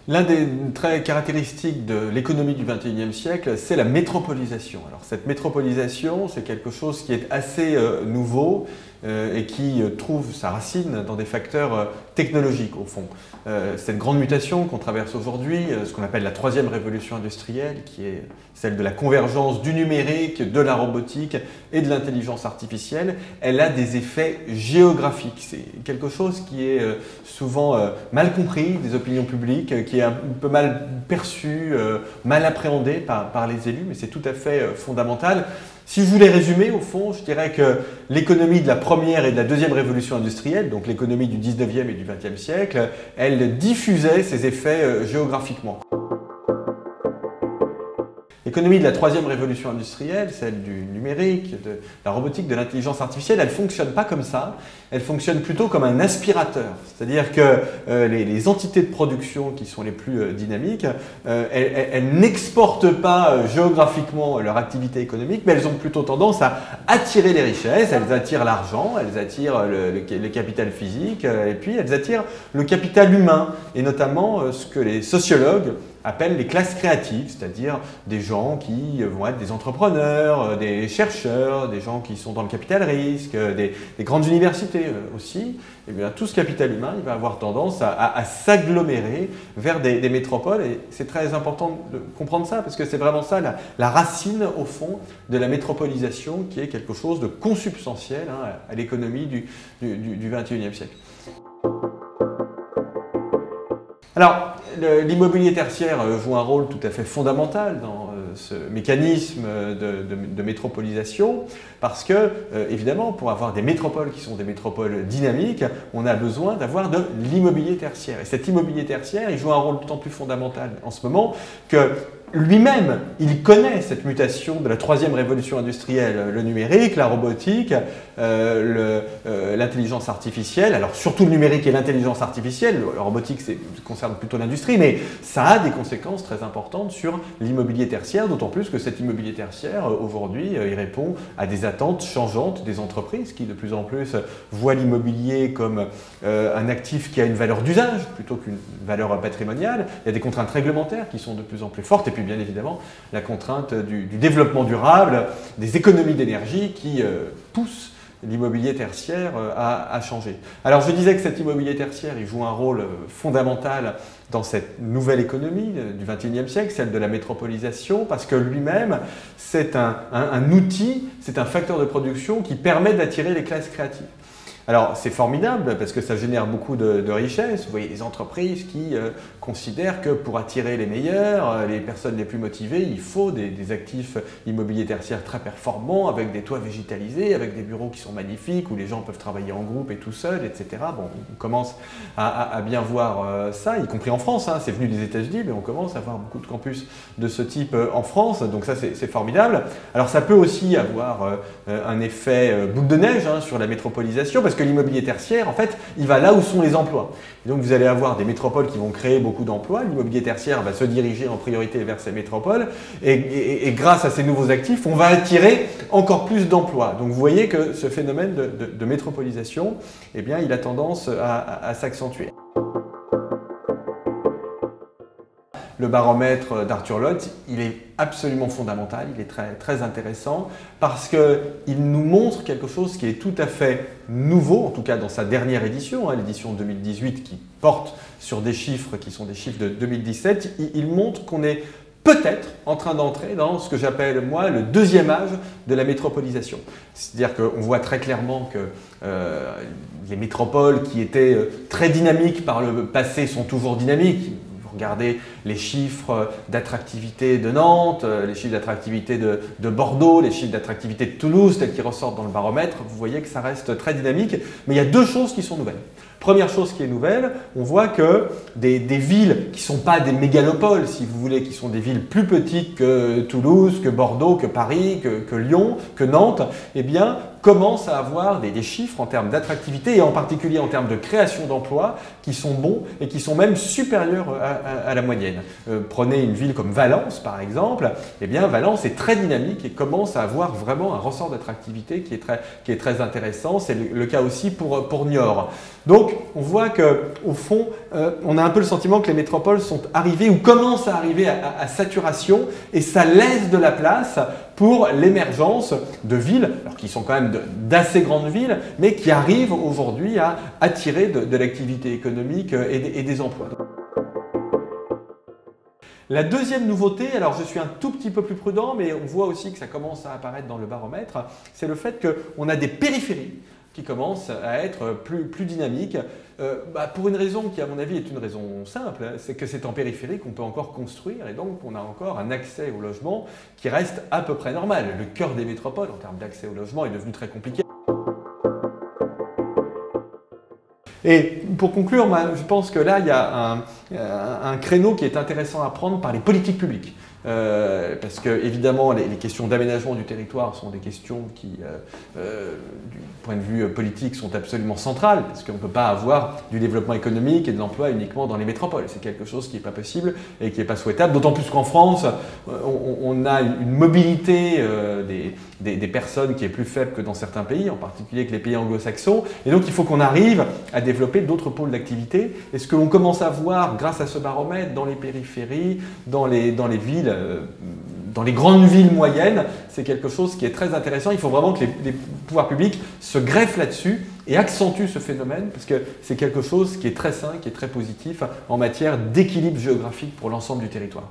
L'un des traits caractéristiques de l'économie du XXIe siècle, c'est la métropolisation. Alors cette métropolisation, c'est quelque chose qui est assez nouveau et qui trouve sa racine dans des facteurs technologiques au fond. Cette grande mutation qu'on traverse aujourd'hui, ce qu'on appelle la troisième révolution industrielle, qui est celle de la convergence du numérique, de la robotique et de l'intelligence artificielle, elle a des effets géographiques. C'est quelque chose qui est souvent mal compris des opinions publiques, qui est un peu mal perçu, mal appréhendé par les élus, mais c'est tout à fait fondamental. Si je voulais résumer, au fond, je dirais que l'économie de la première et de la deuxième révolution industrielle, donc l'économie du 19e et du 20e siècle, elle diffusait ses effets géographiquement. L'économie de la troisième révolution industrielle, celle du numérique, de la robotique, de l'intelligence artificielle, elle ne fonctionne pas comme ça, elle fonctionne plutôt comme un aspirateur. C'est-à-dire que les entités de production qui sont les plus dynamiques, elles n'exportent pas géographiquement leur activité économique, mais elles ont plutôt tendance à attirer les richesses, elles attirent l'argent, elles attirent le capital physique, et puis elles attirent le capital humain, et notamment ce que les sociologues appellent les classes créatives, c'est-à-dire des gens qui vont être des entrepreneurs, des chercheurs, des gens qui sont dans le capital risque, des grandes universités aussi. Et bien, tout ce capital humain, il va avoir tendance à s'agglomérer vers des métropoles. Et c'est très important de comprendre ça, parce que c'est vraiment ça la racine, au fond, de la métropolisation, qui est quelque chose de consubstantiel à l'économie du XXIe siècle. Alors, l'immobilier tertiaire joue un rôle tout à fait fondamental dans ce mécanisme de métropolisation parce que, évidemment, pour avoir des métropoles qui sont des métropoles dynamiques, on a besoin d'avoir de l'immobilier tertiaire. Et cet immobilier tertiaire, il joue un rôle d'autant plus fondamental en ce moment que lui-même, il connaît cette mutation de la troisième révolution industrielle, le numérique, la robotique, l'intelligence artificielle. Alors surtout le numérique et l'intelligence artificielle, la robotique concerne plutôt l'industrie, mais ça a des conséquences très importantes sur l'immobilier tertiaire, d'autant plus que cet immobilier tertiaire, aujourd'hui, il répond à des attentes changeantes des entreprises qui de plus en plus voient l'immobilier comme un actif qui a une valeur d'usage plutôt qu'une valeur patrimoniale. Il y a des contraintes réglementaires qui sont de plus en plus fortes et puis bien évidemment la contrainte du développement durable, des économies d'énergie qui poussent l'immobilier tertiaire à changer. Alors je disais que cet immobilier tertiaire il joue un rôle fondamental dans cette nouvelle économie du XXIe siècle, celle de la métropolisation, parce que lui-même c'est un outil, c'est un facteur de production qui permet d'attirer les classes créatives. Alors c'est formidable parce que ça génère beaucoup de richesses. Vous voyez des entreprises qui considèrent que pour attirer les meilleurs, les personnes les plus motivées, il faut des actifs immobiliers tertiaires très performants, avec des toits végétalisés, avec des bureaux qui sont magnifiques, où les gens peuvent travailler en groupe et tout seul, etc. Bon, on commence à bien voir ça, y compris en France. Hein. C'est venu des États-Unis, mais on commence à voir beaucoup de campus de ce type en France. Donc ça c'est formidable. Alors ça peut aussi avoir un effet boule de neige sur la métropolisation, parce que l'immobilier tertiaire, en fait, il va là où sont les emplois. Et donc vous allez avoir des métropoles qui vont créer beaucoup d'emplois. L'immobilier tertiaire va se diriger en priorité vers ces métropoles. Et grâce à ces nouveaux actifs, on va attirer encore plus d'emplois. Donc vous voyez que ce phénomène de métropolisation, eh bien, il a tendance à s'accentuer. Le baromètre d'Arthur Lotz, il est absolument fondamental, il est très intéressant parce qu'il nous montre quelque chose qui est tout à fait nouveau, en tout cas dans sa dernière édition, l'édition 2018 qui porte sur des chiffres qui sont des chiffres de 2017. Il montre qu'on est peut-être en train d'entrer dans ce que j'appelle moi le deuxième âge de la métropolisation. C'est-à-dire qu'on voit très clairement que les métropoles qui étaient très dynamiques par le passé sont toujours dynamiques. Regardez les chiffres d'attractivité de Nantes, les chiffres d'attractivité de Bordeaux, les chiffres d'attractivité de Toulouse, tels qu'ils ressortent dans le baromètre, vous voyez que ça reste très dynamique. Mais il y a deux choses qui sont nouvelles. Première chose qui est nouvelle, on voit que des villes qui ne sont pas des mégalopoles, si vous voulez, qui sont des villes plus petites que Toulouse, que Bordeaux, que Paris, que Lyon, que Nantes, eh bien, commencent à avoir des chiffres en termes d'attractivité et en particulier en termes de création d'emplois qui sont bons et qui sont même supérieurs à la moyenne. Prenez une ville comme Valence par exemple, eh bien Valence est très dynamique et commence à avoir vraiment un ressort d'attractivité qui est très intéressant. C'est le cas aussi pour Niort. Donc on voit qu'au fond, on a un peu le sentiment que les métropoles sont arrivées ou commencent à arriver à saturation et ça laisse de la place pour l'émergence de villes, alors qui sont quand même d'assez grandes villes, mais qui arrivent aujourd'hui à attirer de l'activité économique et des emplois. La deuxième nouveauté, alors je suis un tout petit peu plus prudent, mais on voit aussi que ça commence à apparaître dans le baromètre, c'est le fait qu'on a des périphéries qui commencent à être plus dynamiques, pour une raison qui à mon avis est une raison simple, c'est que c'est en périphérie qu'on peut encore construire et donc on a encore un accès au logement qui reste à peu près normal. Le cœur des métropoles en termes d'accès au logement est devenu très compliqué. Et pour conclure, je pense que là, il y a un créneau qui est intéressant à prendre par les politiques publiques. Parce que évidemment les questions d'aménagement du territoire sont des questions qui, du point de vue politique, sont absolument centrales, parce qu'on ne peut pas avoir du développement économique et de l'emploi uniquement dans les métropoles. C'est quelque chose qui n'est pas possible et qui n'est pas souhaitable, d'autant plus qu'en France, on a une mobilité des personnes qui est plus faible que dans certains pays, en particulier avec les pays anglo-saxons, et donc il faut qu'on arrive à développer d'autres pôles d'activité. Et ce que l'on commence à voir grâce à ce baromètre dans les périphéries, dans les villes, dans les grandes villes moyennes, c'est quelque chose qui est très intéressant. Il faut vraiment que les pouvoirs publics se greffent là-dessus et accentuent ce phénomène parce que c'est quelque chose qui est très sain, qui est très positif en matière d'équilibre géographique pour l'ensemble du territoire.